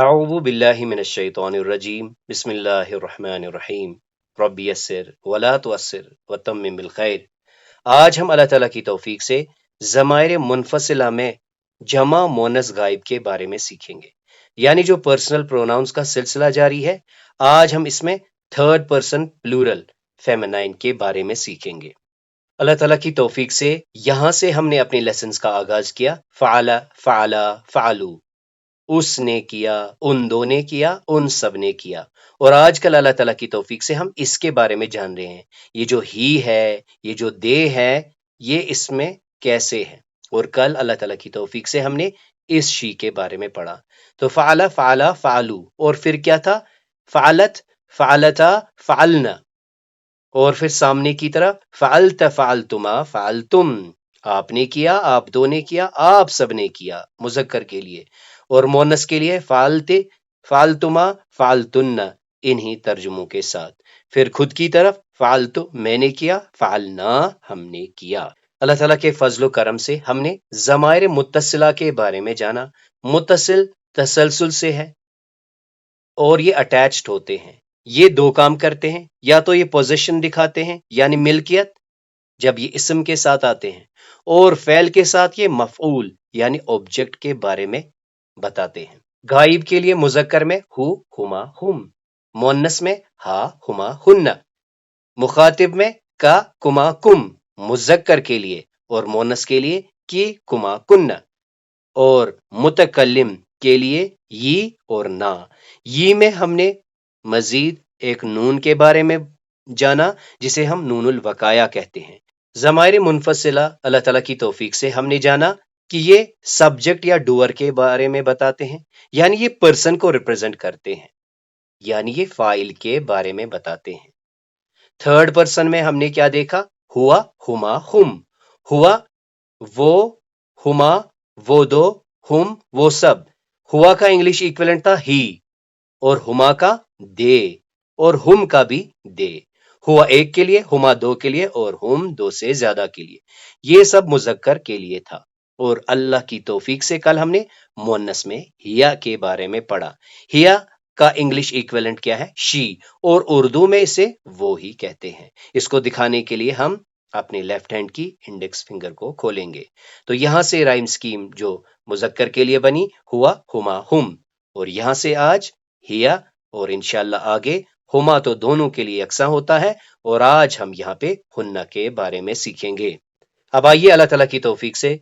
اعوذ باللہ من الشیطان الرجیم بسم اللہ الرحمن الرحیم ربی یسر ولا تعسر وتمم بالخیر۔ آج ہم اللہ تعالیٰ کی توفیق سے ضمائر منفصلہ میں جمع مونس غائب کے بارے میں سیکھیں گے، یعنی جو پرسنل پروناؤنس کا سلسلہ جاری ہے۔ آج ہم اس میں تھرڈ پرسن پلورل فیمنائن کے بارے میں سیکھیں گے۔ اللہ تعالیٰ کی توفیق سے یہاں سے ہم نے اپنے لیسنز کا آغاز کیا۔ فعل، فعلا، فعلو، اس نے کیا، ان دو نے کیا، ان سب نے کیا۔ اور آج کل اللہ تعالیٰ کی توفیق سے ہم اس کے بارے میں جان رہے ہیں، یہ جو ہی ہے، یہ جو دے ہے، یہ اس میں کیسے ہے۔ اور کل اللہ تعالیٰ کی توفیق سے ہم نے اس شی کے بارے میں پڑھا۔ تو فعلا، فعلا، فعلو، اور پھر کیا تھا؟ فعلت، فعلتا، فعلنا، اور پھر سامنے کی طرف فعلت، فعلتما، فعلتم، آپ نے کیا، آپ دو نے کیا، آپ سب نے کیا، مذکر کے لیے۔ اور مونس کے لیے فعلت، فعلتما، فعلتن، انہی ترجموں کے ساتھ۔ پھر خود کی طرف فعلت، میں نے کیا، فعلنا، ہم نے کیا۔ اللہ تعالیٰ کے فضل و کرم سے ہم نے ضمائر متصلہ کے بارے میں جانا۔ متصل تسلسل سے ہے اور یہ اٹیچڈ ہوتے ہیں، یہ دو کام کرتے ہیں، یا تو یہ پوزیشن دکھاتے ہیں یعنی ملکیت جب یہ اسم کے ساتھ آتے ہیں، اور فعل کے ساتھ یہ مفعول یعنی آبجیکٹ کے بارے میں بتاتے ہیں۔ غائب کے لیے مذکر میں ہو، ہما، ہم، مونس میں ہا، ہما، ہن، مخاطب میں کا، کما، کم، مذکر کے لیے، اور مونس کے لیے کی، کما، کن، اور متکلم کے لیے یہ اور نا۔ یہ میں ہم نے مزید ایک نون کے بارے میں جانا جسے ہم نون الوقایا کہتے ہیں۔ ضمائر منفصلہ اللہ تعالیٰ کی توفیق سے ہم نے جانا کہ یہ سبجیکٹ یا ڈوئر کے بارے میں بتاتے ہیں، یعنی یہ پرسن کو ریپرزینٹ کرتے ہیں، یعنی یہ فاعل کے بارے میں بتاتے ہیں۔ تھرڈ پرسن میں ہم نے کیا دیکھا؟ ہوا، ہما، ہم، ہوا وہ، ہما وہ دو، ہم وہ سب۔ ہوا کا انگلش ایکویلنٹ تھا ہی، اور ہما کا دے، اور ہم کا بھی دے۔ ہوا ایک کے لیے، ہما دو کے لیے، اور ہم دو سے زیادہ کے لیے۔ یہ سب مذکر کے لیے تھا۔ اور اللہ کی توفیق سے کل ہم نے مونس میں ہیا کے بارے میں پڑھا۔ ہیا کا انگلش ایکویلنٹ کیا ہے؟ شی، اور اردو میں اسے وہ ہی کہتے ہیں۔ اس کو دکھانے کے لیے ہم اپنے لیفٹ ہینڈ کی انڈیکس فنگر کو کھولیں گے، تو یہاں سے رائم سکیم جو مذکر کے لیے بنی ہوا، ہما، ہم، اور یہاں سے آج ہیا، اور انشاءاللہ آگے ہما تو دونوں کے لیے یکساں ہوتا ہے، اور آج ہم یہاں پہ ہنہ کے بارے میں سیکھیں گے۔ اب آئیے اللہ تعالیٰ کی توفیق سے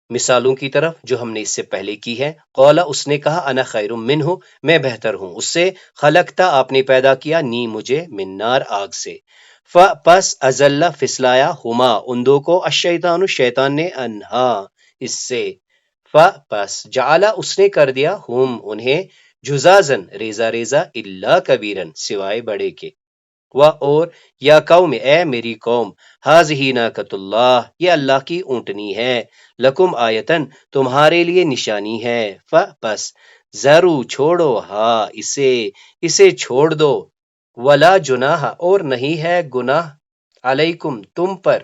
مثالوں کی طرف جو ہم نے اس سے پہلے کی ہے۔ قولا، اس نے کہا، انا خیر منہ، میں بہتر ہوں اس سے، خلقتا، آپ نے پیدا کیا، نی مجھے، من نار، آگ سے، پس ازلہ، پھسلایا، ہما، ان دو کو، الشیطان، شیطان نے، انہا، اس سے، پس جعلا، اس نے کر دیا، ہم، انہیں، جزازن، ریزہ ریزہ، الا کبیرن، سوائے بڑے کے، اور یا قوم، اے میری قوم، ہاذہ ناقۃ اللہ، یہ اللہ کی اونٹنی ہے، لکم آیتن، تمہارے لیے نشانی ہے، پس ذرو، چھوڑو، ہا، اسے چھوڑ دو، ولا جناح، اور نہیں ہے گناہ، علیکم، تم پر،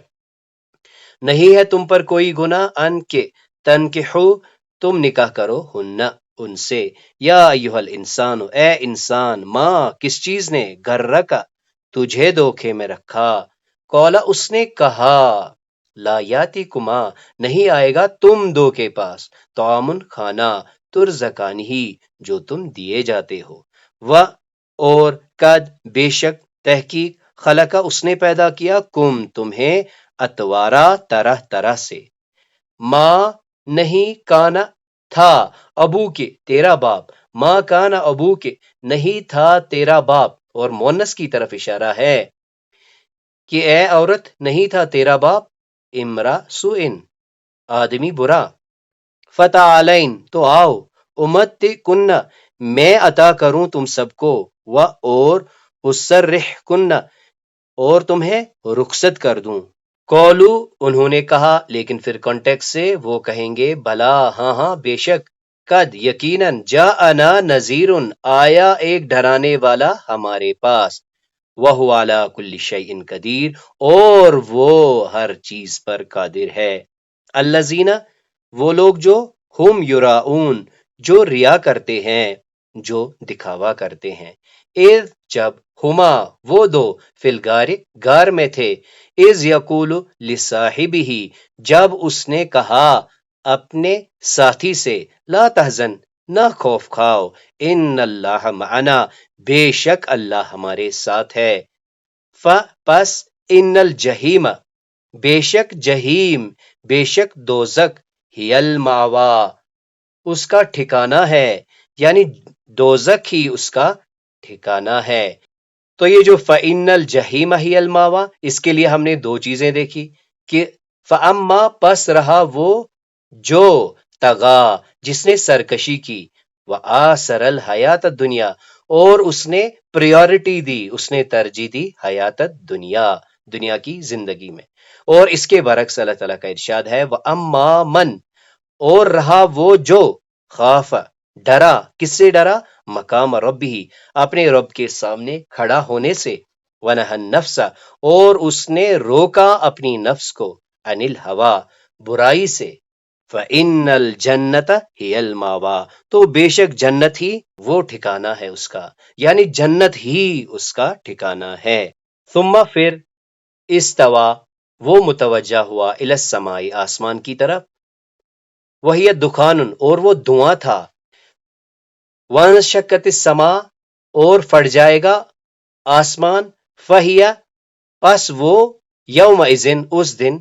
نہیں ہے تم پر کوئی گناہ، ان کے، تنکحو، تم نکاح کرو، ہن، ان سے، یا ایہا الانسان، اے انسان، ماں، کس چیز نے، غرک، تجھے دھوکے میں رکھا، قولا، اس نے کہا، لا یاتی کما، نہیں آئے گا تم دو کے پاس، طعام، کھانا، ترزقان ہی، جو تم دیے جاتے ہو، اور قد، بے شک، تحقیق، خلقہ، اس نے پیدا کیا، کم، تمہیں، اتوارا، طرح طرح سے، ماں، نہیں، کانا، تھا، ابو کے، تیرا باپ، ماں کانا ابو کے، نہیں تھا تیرا باپ، اور مونس کی طرف اشارہ ہے کہ اے عورت، نہیں تھا تیرا باپ، امرا سوئن، آدمی برا، فتعالین، تو آؤ، امت کنہ، میں عطا کروں تم سب کو، اور اسرح کنہ، اور تمہیں رخصت کر دوں، قولو، انہوں نے کہا، لیکن پھر کانٹیکس سے وہ کہیں گے، بلا، ہاں ہاں، بے شک، قد، یقیناً، جاءنا نذیر، آیا ایک ڈرانے والا ہمارے پاس، وَهُوَ عَلَى كُلِّ شَيْءٍ قدیر، اور وہ ہر چیز پر قادر ہے، الذین، وہ لوگ جو، ہم یراؤن، جو ریا کرتے ہیں، جو دکھاوا کرتے ہیں۔ اذ جب ہما وہ دو فی الغار غار میں تھے، اذ یقول لصاحبہ جب اس نے کہا اپنے ساتھی سے، لا تحزن نہ خوف کھاؤ، ان اللہ معنا بے شک اللہ ہمارے ساتھ ہے، پس ان الجحیم بے شک جہیم بے شک دوزک ہی الماوا اس کا ٹھکانہ ہے، یعنی دوزک ہی اس کا ٹھکانہ ہے۔ تو یہ جو فَإِنَّ الْجَحِيمَ هِيَ الْمَأْوَىٰ، اس کے لیے ہم نے دو چیزیں دیکھی کہ فَأَمَّا پس رہا وہ جو طغا جس نے سرکشی کی، وَآثَرَ الْحَيَاةَ الدُّنْيَا اور اس نے پریورٹی دی، اس نے ترجیح دی حیات دنیا، دنیا کی زندگی میں۔ اور اس کے برعکس اللہ تعالیٰ کا ارشاد ہے وَأَمَّا مَن اور رہا وہ جو خاف ڈرا، کس سے ڈرا؟ مقام ربہ اپنے رب کے سامنے کھڑا ہونے سے، ونہى النفس اور اس نے روکا اپنی نفس کو، عن الہوا برائی سے، فإن الجنت ہی الماوا تو بے شک جنت ہی وہ ٹھکانہ ہے اس کا، یعنی جنت ہی اس کا ٹھکانہ ہے۔ ثم پھر استوا وہ متوجہ ہوا الی السماء آسمان کی طرف، وہی دخان اور وہ دھواں تھا، وانشقت السماء اور پھٹ جائے گا آسمان، فہیا پس وہ یومئذ اس دن،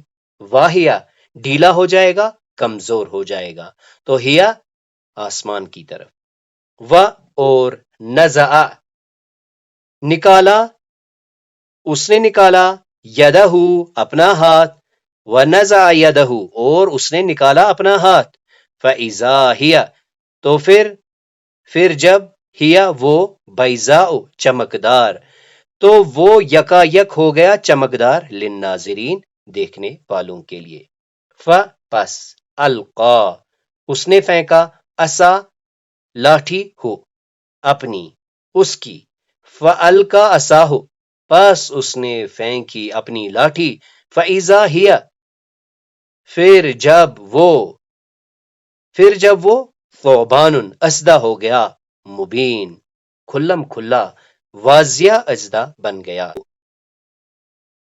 واہیا ڈھیلا ہو جائے گا، کمزور ہو جائے گا۔ تو ہیا آسمان کی طرف، و اور نزع نکالا اس نے نکالا، یدہ اپنا ہاتھ، ونزع یدہ اور اس نے نکالا اپنا ہاتھ، فإذا ہیا تو پھر جب ہیا وہ بیضاء چمکدار، تو وہ یکا یک ہو گیا چمکدار، للناظرین دیکھنے والوں کے لیے۔ پس القا اس نے پھینکا، عصا لاٹھی ہو اپنی اس کی، فالقا عصاہ پس اس نے پھینکی اپنی لاٹھی، فاذا ہیا پھر جب وہ ثعبان اسدہ ہو گیا، مبین کھلم کھلا واضح اجزا بن گیا۔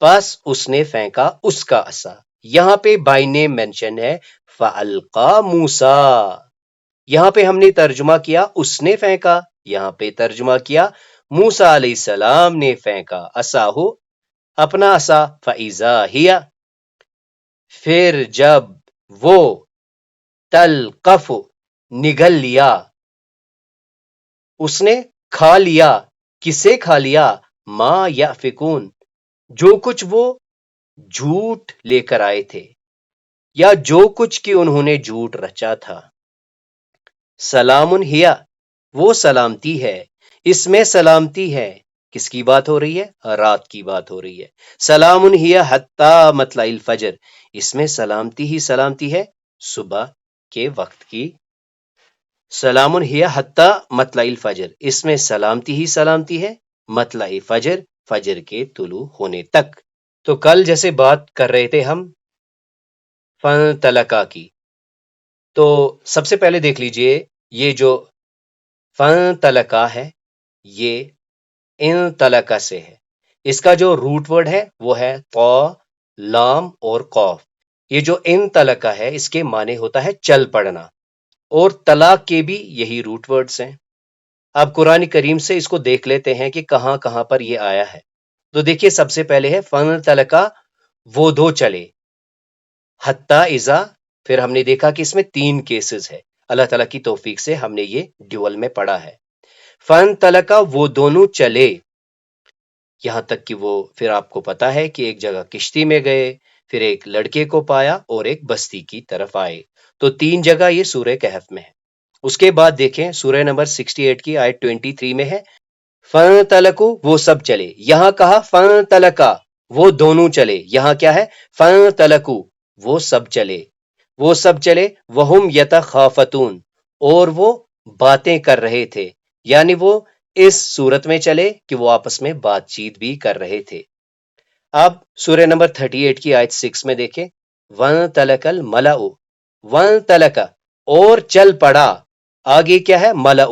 پس اس نے پھینکا اس کا عصا، یہاں پہ بائی نیم مینشن ہے، فَأَلْقَى مُوسَىٰ یہاں پہ ہم نے ترجمہ کیا اس نے پھینکا، یہاں پہ ترجمہ کیا موسیٰ علیہ السلام نے پھینکا عصاہ اپنا عصا، فَإِذَا هِيَ پھر جب وہ تلقف نگل لیا، اس نے کھا لیا، کسے کھا لیا؟ ما یأفکون جو کچھ وہ جھوٹ لے کر آئے تھے، یا جو کچھ کہ انہوں نے جھوٹ رچا تھا۔ سلام ہیا وہ سلامتی ہے، اس میں سلامتی ہے، کس کی بات ہو رہی ہے؟ رات کی بات ہو رہی ہے۔ سلام ہیا حتی مطلع الفجر اس میں سلامتی ہی سلامتی ہے صبح کے وقت کی۔ سلام ہی حتی مطلع الفجر اس میں سلامتی ہی سلامتی ہے مطلع فجر فجر کے طلوع ہونے تک۔ تو کل جیسے بات کر رہے تھے ہم فانطلقا کی، تو سب سے پہلے دیکھ لیجئے یہ جو فانطلقا ہے یہ انطلقا سے ہے، اس کا جو روٹ ورڈ ہے وہ ہے طا لام اور قاف۔ یہ جو انطلقا ہے اس کے معنی ہوتا ہے چل پڑنا، اور طلاق کے بھی یہی روٹ ورڈز ہیں۔ اب قرآن کریم سے اس کو دیکھ لیتے ہیں کہ کہاں کہاں پر یہ آیا ہے۔ تو دیکھیے سب سے پہلے ہے فانطلقا وہ دو چلے، حتی اذا پھر ہم نے دیکھا کہ اس میں 3 کیسز ہے، اللہ تعالیٰ کی توفیق سے ہم نے یہ ڈیول میں پڑھا ہے۔ فانطلقا وہ دونوں چلے، یہاں تک کہ وہ پھر آپ کو پتا ہے کہ ایک جگہ کشتی میں گئے، پھر ایک لڑکے کو پایا اور ایک بستی کی طرف آئے۔ تو 3 جگہ یہ سورہ کہف میں ہے۔ اس کے بعد دیکھیں سورہ نمبر 68 کی آیت 23 میں ہے فانطلقوا وہ سب چلے، یہاں کہا فانطلقا وہ دونوں چلے، یہاں کیا ہے؟ فانطلقوا وہ سب چلے وہم یتخافتون اور وہ باتیں کر رہے تھے، یعنی وہ اس صورت میں چلے کہ وہ آپس میں بات چیت بھی کر رہے تھے۔ اب سورہ نمبر 38 کی آیت 6 میں دیکھیں وانطلق الملأ وانطلق اور چل پڑا، آگے کیا ہے؟ ملأ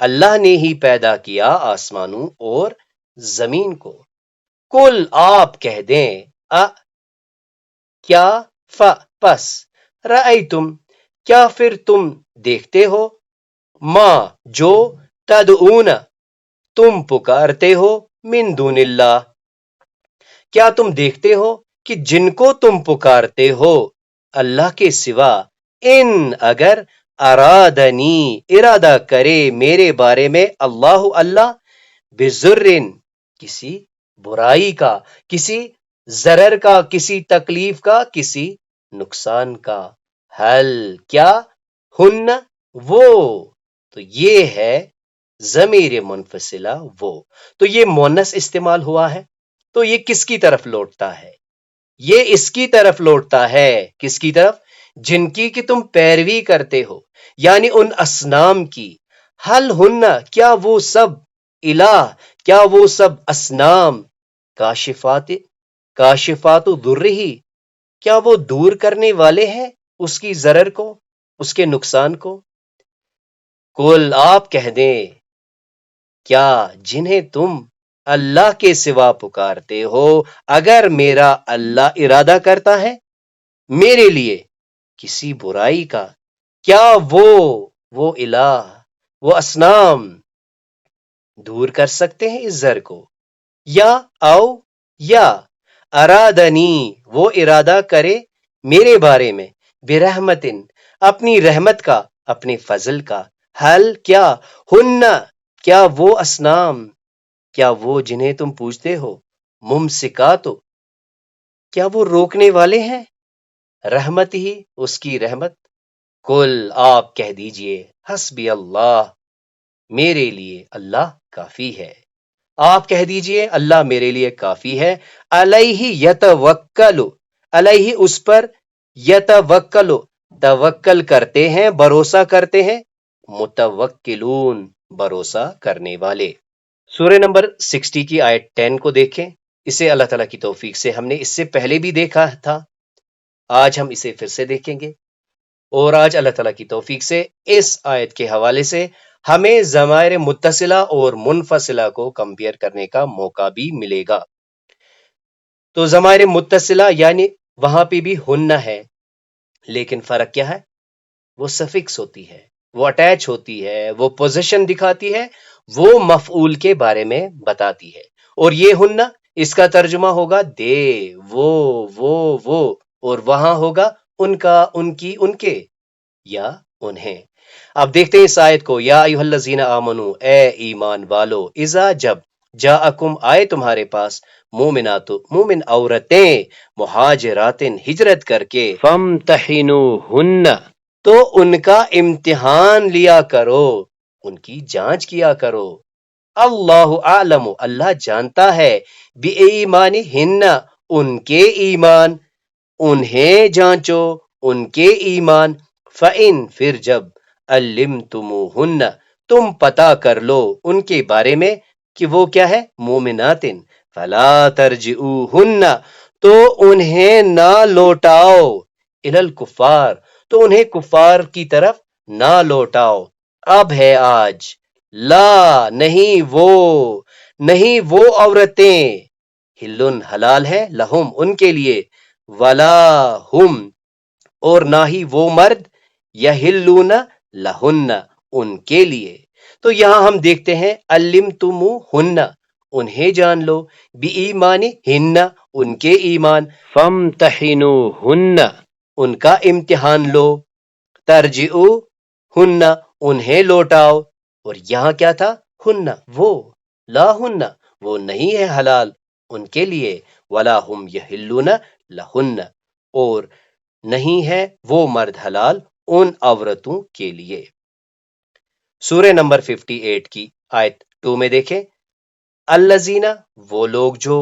اللہ نے ہی پیدا کیا آسمانوں اور زمین کو۔ کل آپ کہہ دیں، کیا، پس، رأیتم کیا پھر تم دیکھتے ہو، ماں جو، تدعون تم پکارتے ہو، من دون اللہ کیا تم دیکھتے ہو کہ جن کو تم پکارتے ہو اللہ کے سوا، ان اگر ارادنی ارادہ کرے میرے بارے میں اللہ بذرن کسی برائی کا، کسی ضرر کا، کسی تکلیف کا، کسی نقصان کا، حل کیا، ہن وہ، تو یہ ہے ضمیر منفصلہ وہ، تو یہ مونس استعمال ہوا ہے، تو یہ کس کی طرف لوٹتا ہے؟ یہ اس کی طرف لوٹتا ہے، کس کی طرف؟ جن کی کہ تم پیروی کرتے ہو، یعنی ان اصنام کی۔ حل ہن کیا وہ سب الہ، کیا وہ سب اصنام، کاشفات ضرہی کیا وہ دور کرنے والے ہیں اس کی ضرر کو، اس کے نقصان کو؟ کل آپ کہہ دیں، کیا جنہیں تم اللہ کے سوا پکارتے ہو، اگر میرا اللہ ارادہ کرتا ہے میرے لیے کسی برائی کا، کیا وہ الہ، وہ اصنام دور کر سکتے ہیں اس ضرر کو؟ یا ارادنی وہ ارادہ کرے میرے بارے میں، برحمتن اپنی رحمت کا، اپنے فضل کا، حل کیا، ہن کیا وہ اصنام، کیا وہ جنہیں تم پوچھتے ہو، ممسکاتو کیا وہ روکنے والے ہیں، رحمت ہی اس کی رحمت؟ کل آپ کہہ دیجئے، حسبی اللہ میرے لیے اللہ کافی ہے، آپ کہہ دیجئے اللہ میرے لیے کافی ہے، علیہ یتوکل علیہ اس پر، یتوکل توکل کرتے ہیں، بھروسہ کرتے ہیں، متوکلون بھروسہ کرنے والے۔ سورہ نمبر 60 کی آیت 10 کو دیکھیں، اسے اللہ تعالیٰ کی توفیق سے ہم نے اس سے پہلے بھی دیکھا تھا، آج ہم اسے پھر سے دیکھیں گے، اور آج اللہ تعالیٰ کی توفیق سے اس آیت کے حوالے سے ہمیں ضمائر متصلہ اور منفصلہ کو کمپیئر کرنے کا موقع بھی ملے گا۔ تو ضمائر متصلہ یعنی وہاں پہ بھی ہن ہے، لیکن فرق کیا ہے؟ وہ سفکس ہوتی ہے، وہ اٹیچ ہوتی ہے، وہ پوزیشن دکھاتی ہے، وہ مفعول کے بارے میں بتاتی ہے، اور یہ ہن اس کا ترجمہ ہوگا دے، وہ، اور وہاں ہوگا ان کا، ان کی، ان کے، یا انہیں۔ اب دیکھتے ہیں اس آیت کو، یا ایھا الذین آمنو اے ایمان والو، اذا جب جاءکم آئے تمہارے پاس، مومنات مومن عورتیں، مہاجرات ہجرت کر کے، فامتحنوہن تو ان کا امتحان لیا کرو، ان کی جانچ کیا کرو، اللہ اعلم اللہ جانتا ہے، بِایمانہن ان کے ایمان، انہیں جانچو ان کے ایمان، فَإِن پھر جب علمتموہن تم پتہ کر لو ان کے بارے میں کہ وہ کیا ہے، مومنات، فلا ترجعوہن تو انہیں نہ لوٹاؤ، الی الکفار تو انہیں کفار کی طرف نہ لوٹاؤ، اب ہے آج، لا نہیں وہ عورتیں، ہلن حلال ہے، لہم ان کے لیے، ولا ہم اور نہ ہی وہ مرد، یحلون لہن ان کے لیے۔ تو یہاں ہم دیکھتے ہیں علمتموہن انہیں جان لو، بِایمانہن ان کے ایمان، فامتحنوہن ان کا امتحان لو، ترجعوہن انہیں لوٹاؤ، اور یہاں کیا تھا، ہن وہ، لا ہن وہ نہیں ہے حلال ان کے لیے، ولا ہم یحلون لہن اور نہیں ہے وہ مرد حلال ان عورتوں کے لیے۔ سورہ نمبر 58 کی آیت 2 میں دیکھیں، الذین وہ لوگ جو،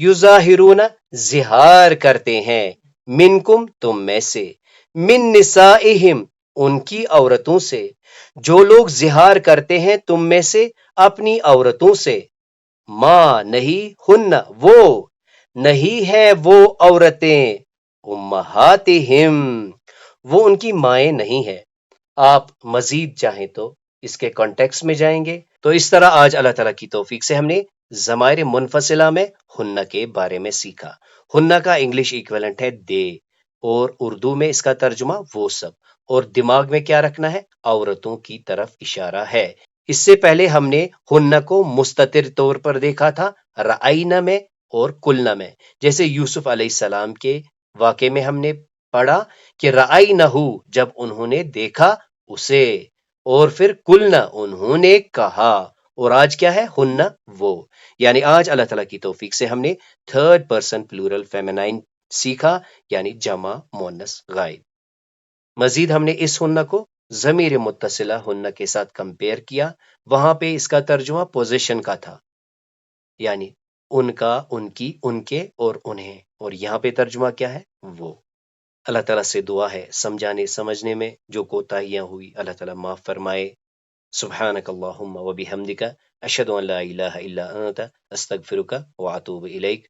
یظاہرون ظہار کرتے ہیں، منکم تم میں سے، من نسائہم ان کی عورتوں سے، جو لوگ ظہار کرتے ہیں تم میں سے اپنی عورتوں سے، ما نہیں، ہن وہ نہیں ہے وہ عورتیں، امہاتہم وہ ان کی مائیں نہیں ہے۔ آپ مزید چاہیں تو اس کے کانٹیکس میں جائیں گے تو اس طرح آج اللہ تعالیٰ کی توفیق سے ہم نے ضمائر منفصلہ میں ہن کے بارے میں سیکھا۔ ہن کا انگلش ایکویلنٹ ہے دے، اور اردو میں اس کا ترجمہ وہ سب، اور دماغ میں کیا رکھنا ہے؟ عورتوں کی طرف اشارہ ہے۔ اس سے پہلے ہم نے ہن کو مستتر طور پر دیکھا تھا رعینہ میں اور کلنا میں، جیسے یوسف علیہ السلام کے واقعے میں ہم نے پڑھا کہ رعینہ جب انہوں نے دیکھا اسے، اور پھر کلنا انہوں نے کہا، اور آج کیا ہے؟ ہن وہ، یعنی آج اللہ تعالیٰ کی توفیق سے ہم نے تھرڈ پرسن پلورل فیمینائن سیکھا، یعنی جمع مونس غائب۔ مزید ہم نے اس ہن کو ضمیر متصلہ ہن کے ساتھ کمپیئر کیا، وہاں پہ اس کا ترجمہ پوزیشن کا تھا، یعنی ان کا، ان کی، ان کے اور انہیں، اور یہاں پہ ترجمہ کیا ہے؟ وہ۔ اللہ تعالیٰ سے دعا ہے سمجھانے سمجھنے میں جو کوتاہیاں ہوئی اللہ تعالیٰ معاف فرمائے۔ سبحانک اللہم و بحمدک اشہد ان لا الہ الا انت استغفرک و اتوب الیک۔